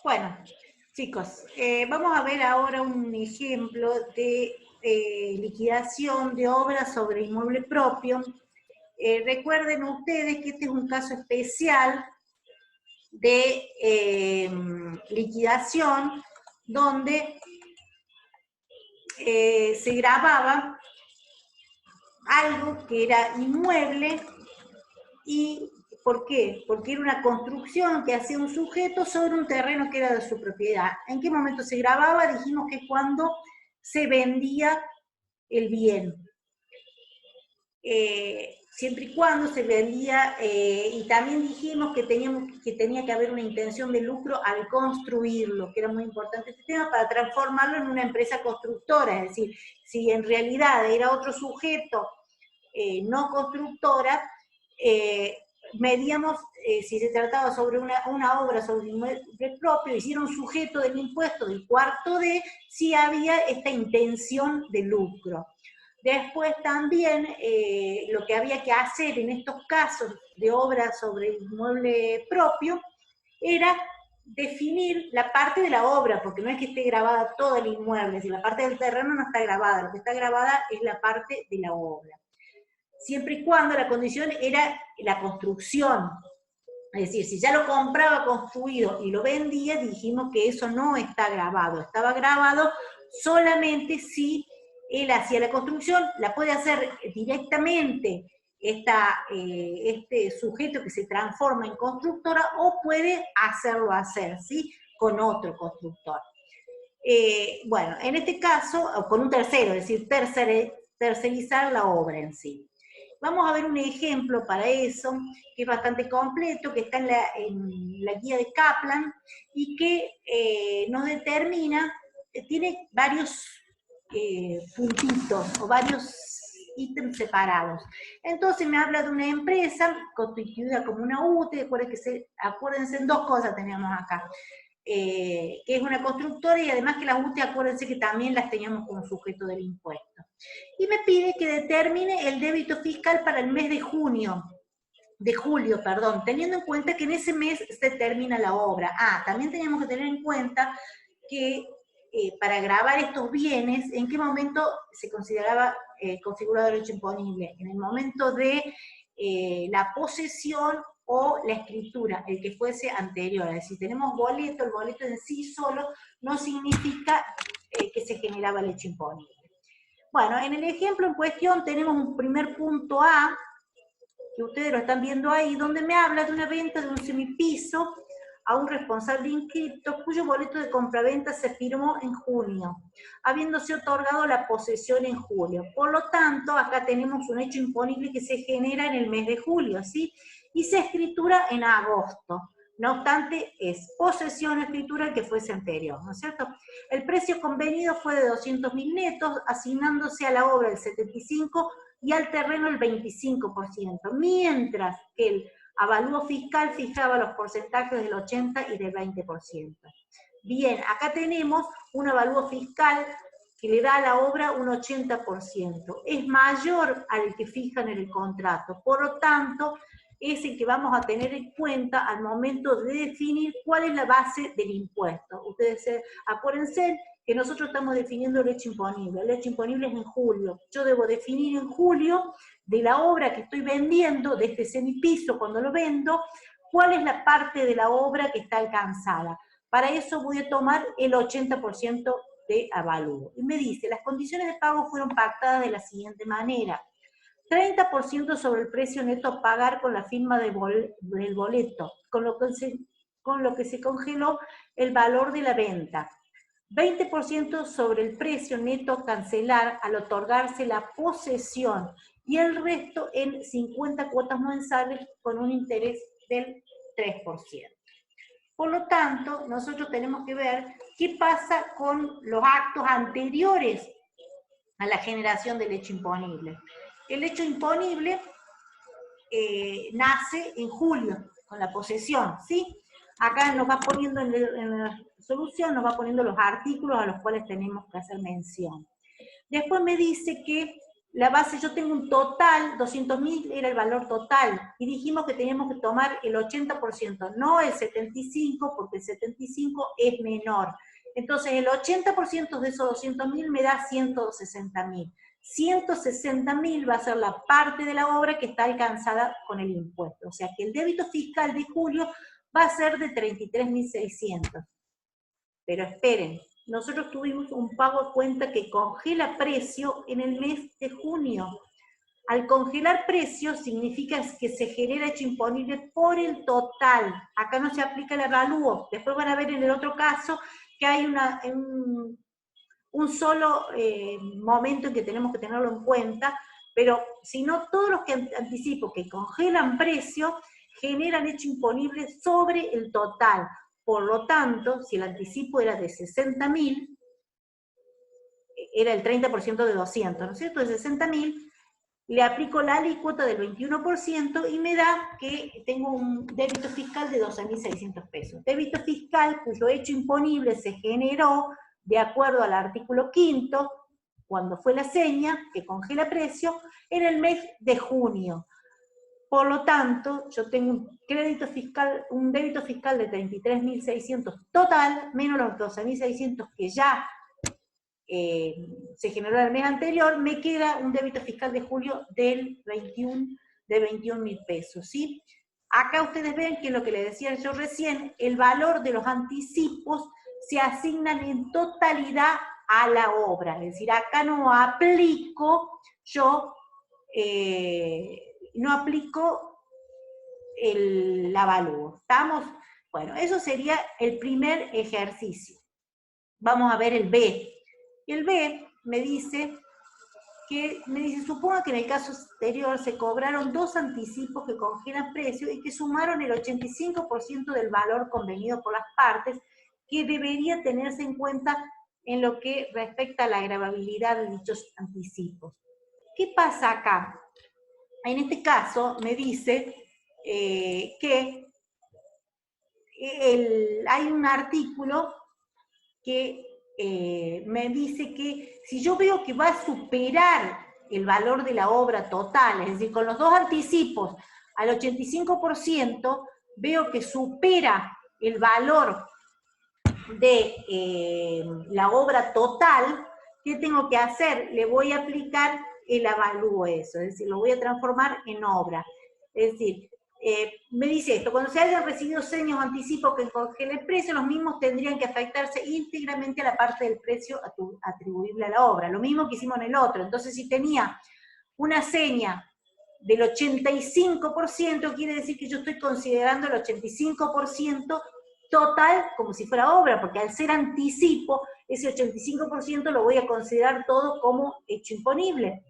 Bueno, chicos, vamos a ver ahora un ejemplo de liquidación de obras sobre inmueble propio. Recuerden ustedes que este es un caso especial de liquidación donde se grababa algo que era inmueble. ¿Y por qué? Porque era una construcción que hacía un sujeto sobre un terreno que era de su propiedad. ¿En qué momento se grababa? Dijimos que cuando se vendía el bien. Siempre y cuando se vendía, y también dijimos que tenía que haber una intención de lucro al construirlo, que era muy importante este tema, para transformarlo en una empresa constructora, es decir, si en realidad era otro sujeto no constructora, medíamos si se trataba sobre una obra sobre inmueble propio, hicieron sujeto del impuesto del cuarto D, si había esta intención de lucro. Después también lo que había que hacer en estos casos de obra sobre inmueble propio era definir la parte de la obra, porque no es que esté grabada todo el inmueble, si la parte del terreno no está grabada, lo que está grabada es la parte de la obra. Siempre y cuando la condición era la construcción. Es decir, si ya lo compraba construido y lo vendía, dijimos que eso no está grabado. Estaba grabado solamente si él hacía la construcción, la puede hacer directamente este sujeto que se transforma en constructora, o puede hacerlo ¿sí? Con otro constructor. Bueno, en este caso, o con un tercero, es decir, tercerizar la obra en sí. Vamos a ver un ejemplo para eso, que es bastante completo, que está en la guía de Kaplan, y que nos determina, tiene varios puntitos, o varios ítems separados. Entonces me habla de una empresa constituida como una UTE, acuérdense en dos cosas teníamos acá. Que es una constructora, y además que las UTE, acuérdense que también las teníamos como sujeto del impuesto. Y me pide que determine el débito fiscal para el mes de julio, teniendo en cuenta que en ese mes se termina la obra. También teníamos que tener en cuenta que para grabar estos bienes, ¿en qué momento se consideraba configurado el derecho imponible? En el momento de la posesión o la escritura, el que fuese anterior. Es decir, tenemos boleto, el boleto en sí solo no significa que se generaba el hecho imponible. Bueno, en el ejemplo en cuestión tenemos un primer punto A, que ustedes lo están viendo ahí, donde me habla de una venta de un semipiso a un responsable inscripto cuyo boleto de compraventa se firmó en junio, habiéndose otorgado la posesión en julio. Por lo tanto, acá tenemos un hecho imponible que se genera en el mes de julio, ¿sí? Y se escritura en agosto. No obstante, es posesión o escritura el que fuese anterior, ¿no es cierto? El precio convenido fue de 200.000 netos, asignándose a la obra el 75% y al terreno el 25%, mientras que el avalúo fiscal fijaba los porcentajes del 80% y del 20%. Bien, acá tenemos un avalúo fiscal que le da a la obra un 80%. Es mayor al que fijan en el contrato. Por lo tanto, es el que vamos a tener en cuenta al momento de definir cuál es la base del impuesto. Ustedes acuérdense que nosotros estamos definiendo el hecho imponible. El hecho imponible es en julio. Yo debo definir en julio de la obra que estoy vendiendo, de este semipiso cuando lo vendo, cuál es la parte de la obra que está alcanzada. Para eso voy a tomar el 80% de avalúo. Y me dice, las condiciones de pago fueron pactadas de la siguiente manera: 30% sobre el precio neto a pagar con la firma del boleto, con lo que se congeló el valor de la venta. 20% sobre el precio neto a cancelar al otorgarse la posesión, y el resto en 50 cuotas mensuales con un interés del 3%. Por lo tanto, nosotros tenemos que ver qué pasa con los actos anteriores a la generación del hecho imponible. El hecho imponible nace en julio, con la posesión, ¿sí? Acá nos va poniendo en la solución, nos va poniendo los artículos a los cuales tenemos que hacer mención. Después me dice que la base, yo tengo un total, 200.000 era el valor total, y dijimos que teníamos que tomar el 80%, no el 75%, porque el 75% es menor. Entonces el 80% de esos 200.000 me da 160.000. 160.000 va a ser la parte de la obra que está alcanzada con el impuesto. O sea que el débito fiscal de julio va a ser de 33.600. Pero esperen, nosotros tuvimos un pago a cuenta que congela precio en el mes de junio. Al congelar precio significa que se genera hecho imponible por el total. Acá no se aplica el avalúo. Después van a ver en el otro caso que hay un solo momento en que tenemos que tenerlo en cuenta, pero si no, todos los que anticipo que congelan precio generan hecho imponible sobre el total. Por lo tanto, si el anticipo era de 60.000, era el 30% de 200, ¿no es cierto? De 60.000, le aplico la alícuota del 21% y me da que tengo un débito fiscal de 12.600 pesos. Débito fiscal cuyo hecho imponible se generó de acuerdo al artículo 5º, cuando fue la seña, que congela precio, en el mes de junio. Por lo tanto, yo tengo un débito fiscal de 33.600 total, menos los 12.600 que ya se generó el mes anterior, me queda un débito fiscal de julio de 21.000 pesos, ¿sí? Acá ustedes ven que lo que les decía yo recién, el valor de los anticipos se asignan en totalidad a la obra, es decir, acá no aplico yo, no aplico el avalúo, ¿estamos? Bueno, eso sería el primer ejercicio. Vamos a ver el B. El B me dice, suponga que en el caso anterior se cobraron 2 anticipos que congelan precios y que sumaron el 85% del valor convenido por las partes, que debería tenerse en cuenta en lo que respecta a la gravabilidad de dichos anticipos. ¿Qué pasa acá? En este caso me dice que hay un artículo que me dice que si yo veo que va a superar el valor de la obra total, es decir, con los 2 anticipos al 85%, veo que supera el valor de la obra total, ¿qué tengo que hacer? Le voy a aplicar el avalúo eso, es decir, lo voy a transformar en obra. Es decir, me dice esto, cuando se hayan recibido señas o anticipos que congelen el precio, los mismos tendrían que afectarse íntegramente a la parte del precio atribuible a la obra. Lo mismo que hicimos en el otro. Entonces, si tenía una seña del 85%, quiere decir que yo estoy considerando el 85% total como si fuera obra, porque al ser anticipo, ese 85% lo voy a considerar todo como hecho imponible.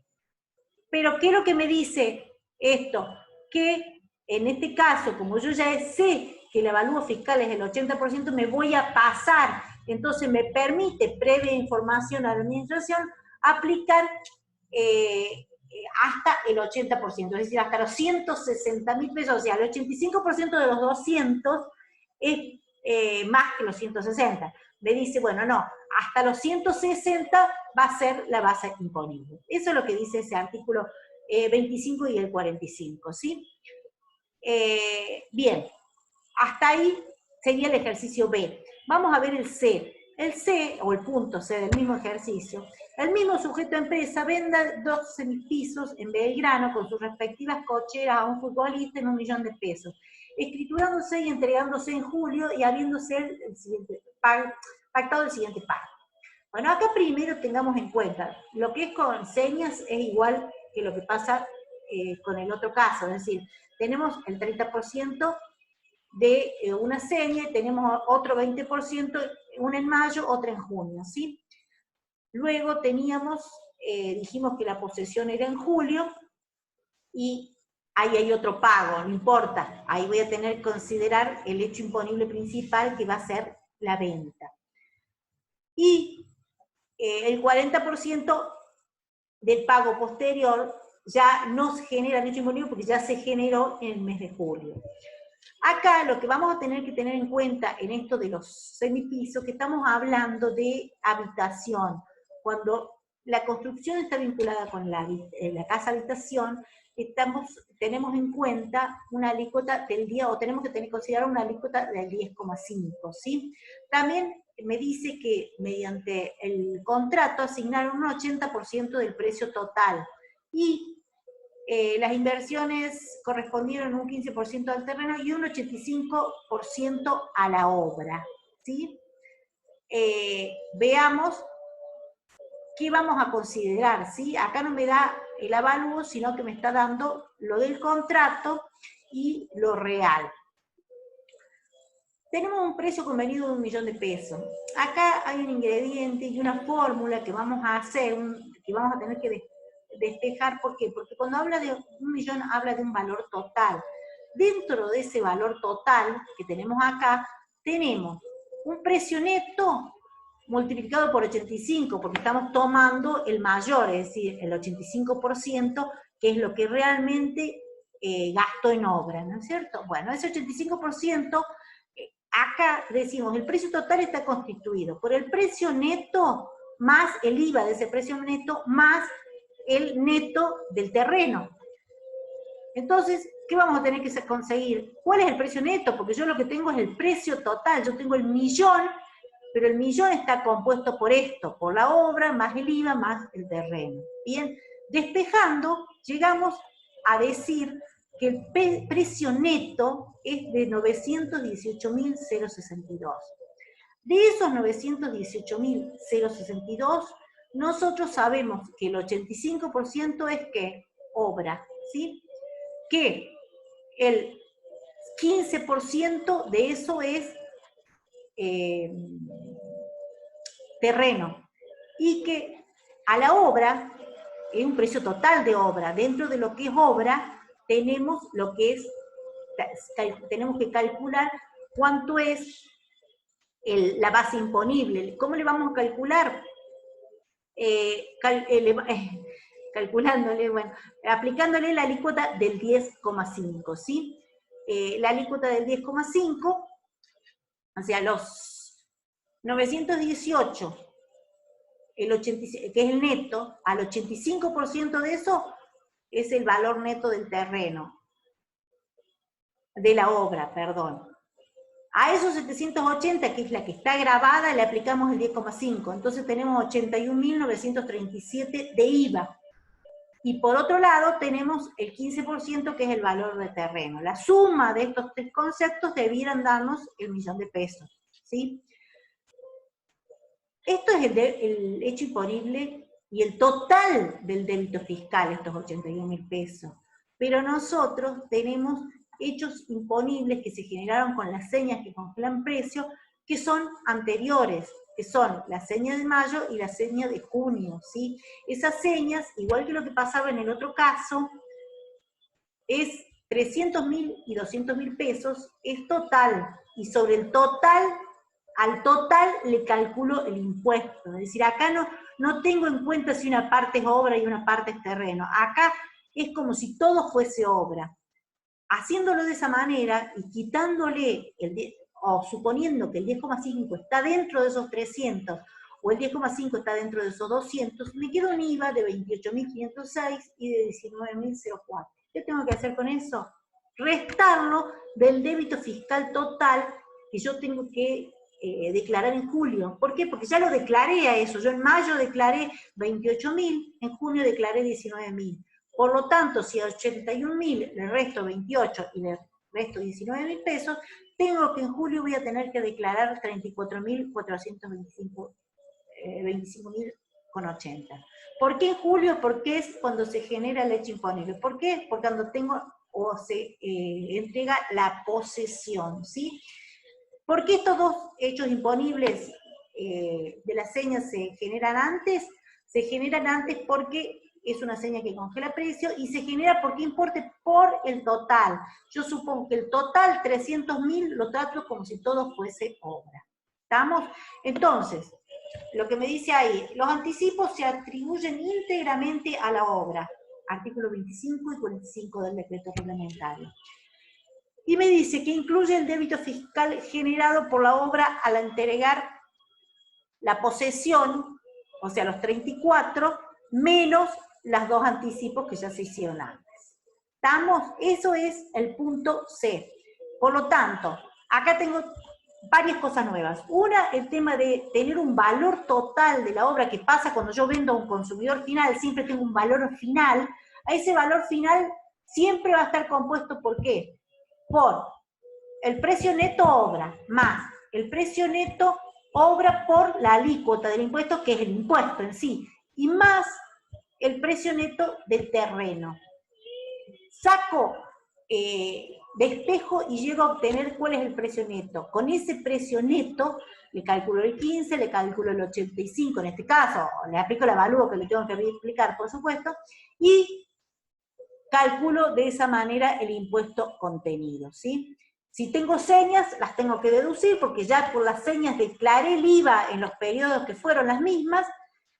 Pero, ¿qué es lo que me dice esto? Que en este caso, como yo ya sé que el avalúo fiscal es el 80%, me voy a pasar. Entonces me permite, previa información a la administración, aplicar hasta el 80%, es decir, hasta los 160.000 pesos, o sea, el 85% de los 200 es más que los 160. Me dice, bueno, no, hasta los 160 va a ser la base imponible. Eso es lo que dice ese artículo 25 y el 45, ¿sí? Bien, hasta ahí sería el ejercicio B. Vamos a ver el C. El C, o el punto C del mismo ejercicio, el mismo sujeto empresa venda 2 semipisos en Belgrano con sus respectivas cocheras a un futbolista en 1.000.000 de pesos, escriturándose y entregándose en julio y habiéndose pactado el siguiente pago. Bueno, acá primero tengamos en cuenta, lo que es con señas es igual que lo que pasa con el otro caso, es decir, tenemos el 30% de una seña y tenemos otro 20%, una en mayo, otra en junio, ¿sí? Luego teníamos, dijimos que la posesión era en julio, y ahí hay otro pago, no importa, ahí voy a tener que considerar el hecho imponible principal que va a ser la venta. Y el 40% del pago posterior ya no se genera el hecho imponible porque ya se generó en el mes de julio. Acá lo que vamos a tener que tener en cuenta en esto de los semipisos, que estamos hablando de habitación. Cuando la construcción está vinculada con la casa habitación, tenemos en cuenta una alícuota del día, o tenemos que considerar una alícuota del 10,5, ¿sí? También me dice que mediante el contrato asignaron un 80% del precio total, y las inversiones correspondieron un 15% al terreno y un 85% a la obra, ¿sí? Veamos qué vamos a considerar, ¿sí? Acá no me da el avalúo, sino que me está dando lo del contrato y lo real. Tenemos un precio convenido de 1 millón de pesos. Acá hay un ingrediente y una fórmula que vamos a hacer, que vamos a tener que despejar. ¿Por qué? Porque cuando habla de 1 millón, habla de un valor total. Dentro de ese valor total que tenemos acá, tenemos un precio neto multiplicado por 85, porque estamos tomando el mayor, es decir, el 85%, que es lo que realmente gastó en obra, ¿no es cierto? Bueno, ese 85%, acá decimos, el precio total está constituido por el precio neto más el IVA de ese precio neto más el neto del terreno. Entonces, ¿qué vamos a tener que conseguir? ¿Cuál es el precio neto? Porque yo lo que tengo es el precio total, yo tengo el millón, pero el millón está compuesto por esto, por la obra, más el IVA, más el terreno. Bien, despejando, llegamos a decir que el precio neto es de 918.062. De esos 918.062, nosotros sabemos que el 85% es ¿qué? Obra, ¿sí? Que el 15% de eso es terreno, y que a la obra, es un precio total de obra, dentro de lo que es obra, tenemos lo que es, tenemos que calcular cuánto es la base imponible. ¿Cómo le vamos a calcular? Calculándole, bueno, aplicándole la alícuota del 10,5, ¿sí? La alícuota del 10,5, o sea, los 918, que es el neto, al 85% de eso es el valor neto del terreno, de la obra, perdón. A esos 780, que es la que está grabada, le aplicamos el 10,5. Entonces tenemos 81.937 de IVA. Y por otro lado tenemos el 15% que es el valor de terreno. La suma de estos tres conceptos debieran darnos el millón de pesos, ¿sí? Esto es el hecho imponible y el total del débito fiscal, estos 81.000 pesos. Pero nosotros tenemos hechos imponibles que se generaron con las señas que congelan precios, que son anteriores, que son la seña de mayo y la seña de junio, ¿sí? Esas señas, igual que lo que pasaba en el otro caso, es 300.000 y 200.000 pesos, es total, y sobre el total, al total le calculo el impuesto. Es decir, acá no tengo en cuenta si una parte es obra y una parte es terreno. Acá es como si todo fuese obra. Haciéndolo de esa manera y quitándole, o suponiendo que el 10,5 está dentro de esos 300, o el 10,5 está dentro de esos 200, me queda un IVA de 28.506 y de 19.004. ¿Qué tengo que hacer con eso? Restarlo del débito fiscal total que yo tengo que declarar en julio. ¿Por qué? Porque ya lo declaré a eso. Yo en mayo declaré 28.000, en junio declaré 19.000. Por lo tanto, si a 81.000 le resto 28 y le resto 19.000 pesos, tengo que en julio voy a tener que declarar 34.425, 25.080. ¿Por qué en julio? Porque es cuando se genera el hecho imponible. ¿Por qué? Porque cuando tengo o se entrega la posesión, ¿sí? ¿Por qué estos dos hechos imponibles de las señas se generan antes? Se generan antes porque es una seña que congela precio, y se genera porque importe por el total. Yo supongo que el total, 300.000, lo trato como si todo fuese obra. ¿Estamos? Entonces, lo que me dice ahí, los anticipos se atribuyen íntegramente a la obra. Artículo 25 y 45 del decreto reglamentario. Y me dice que incluye el débito fiscal generado por la obra al entregar la posesión o sea, los 34 menos las 2 anticipos que ya se hicieron antes. ¿Estamos? Eso es el punto C. Por lo tanto, acá tengo varias cosas nuevas. Una, el tema de tener un valor total de la obra, que pasa cuando yo vendo a un consumidor final, siempre tengo un valor final. A ese valor final siempre va a estar compuesto, ¿por qué? Por el precio neto obra, más el precio neto obra por la alícuota del impuesto, que es el impuesto en sí, y más el precio neto del terreno. Saco, despejo y llego a obtener cuál es el precio neto. Con ese precio neto le calculo el 15, le calculo el 85 en este caso, le aplico el avalúo que le tengo que explicar, por supuesto, y calculo de esa manera el impuesto contenido, ¿sí? Si tengo señas, las tengo que deducir, porque ya por las señas declaré el IVA en los periodos que fueron las mismas,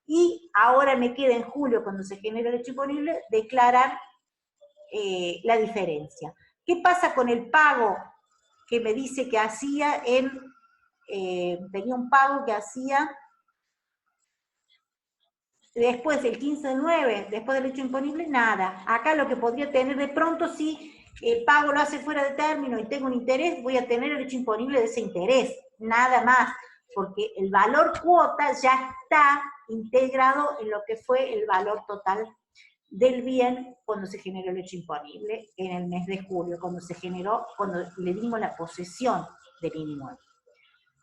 y ahora me queda en julio, cuando se genera el hecho imponible, declarar la diferencia. ¿Qué pasa con el pago que me dice que hacía tenía un pago que hacía después del 15/9, después del hecho imponible? Nada. Acá lo que podría tener de pronto, si el pago lo hace fuera de término y tengo un interés, voy a tener el hecho imponible de ese interés, nada más, porque el valor cuota ya está integrado en lo que fue el valor total del bien cuando se generó el hecho imponible en el mes de julio, cuando le dimos la posesión del inmueble.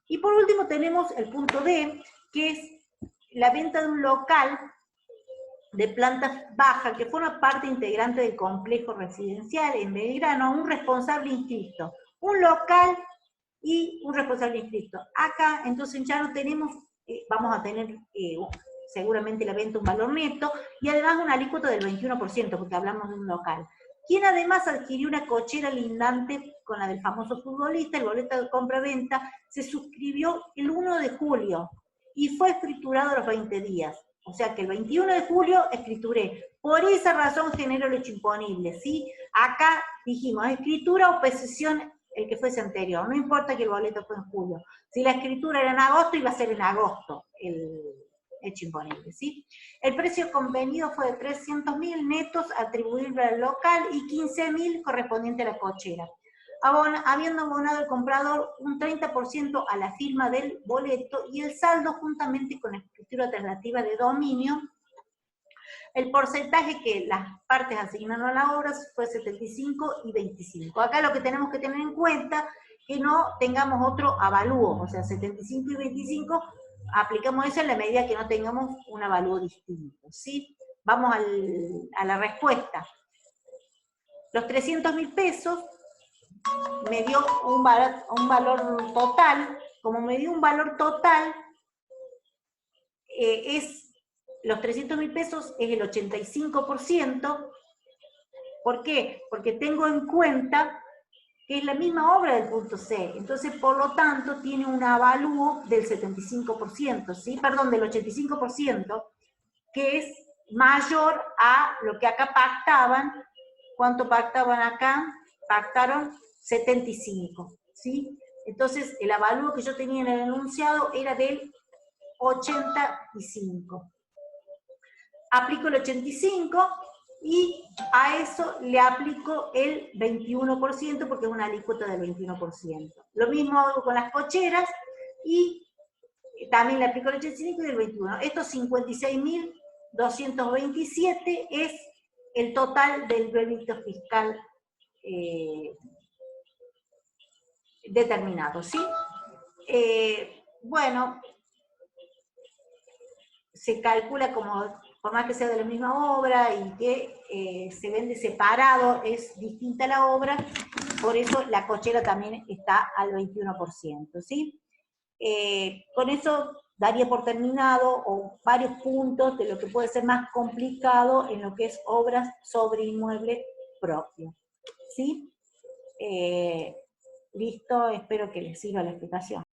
Y por último tenemos el punto D, que es la venta de un local de planta baja que forma parte integrante del complejo residencial en Belgrano a un responsable inscrito. Un local y un responsable inscrito. Acá entonces ya no tenemos, vamos a tener seguramente la venta un valor neto, y además una alícuota del 21%, porque hablamos de un local. Quien además adquirió una cochera lindante con la del famoso futbolista, el boleto de compra-venta, se suscribió el 1 de julio y fue escriturado a los 20 días. O sea que el 21 de julio escrituré. Por esa razón genero el hecho imponible, ¿sí? Acá dijimos, escritura o posesión el que fuese anterior, no importa que el boleto fue en julio. Si la escritura era en agosto, iba a ser en agosto el hecho imponible, ¿sí? El precio convenido fue de 300.000 netos atribuible al local y 15.000 correspondiente a la cochera. Habiendo abonado el comprador un 30% a la firma del boleto y el saldo juntamente con la escritura traslativa de dominio, el porcentaje que las partes asignaron a la obra fue 75 y 25. Acá lo que tenemos que tener en cuenta es que no tengamos otro avalúo, o sea, 75 y 25, aplicamos eso en la medida que no tengamos un avalúo distinto, ¿sí? Vamos a la respuesta. Los 300.000 pesos me dio un valor total. Como me dio un valor total, los 300.000 pesos es el 85%. ¿Por qué? Porque tengo en cuenta que es la misma obra del punto C. Entonces, por lo tanto, tiene un avalúo del 75%, ¿sí? Perdón, del 85%, que es mayor a lo que acá pactaban. ¿Cuánto pactaban acá? Pactaron 75, ¿sí? Entonces, el avalúo que yo tenía en el enunciado era del 85. Aplico el 85 y a eso le aplico el 21% porque es una alícuota del 21%. Lo mismo hago con las cocheras y también le aplico el 85 y el 21. Estos 56.227 es el total del crédito fiscal determinado, ¿sí? Bueno, se calcula como, por más que sea de la misma obra y que se vende separado, es distinta la obra, por eso la cochera también está al 21%, ¿sí? Con eso daría por terminado o varios puntos de lo que puede ser más complicado en lo que es obras sobre inmueble propio, ¿sí? Listo, espero que les sirva la explicación.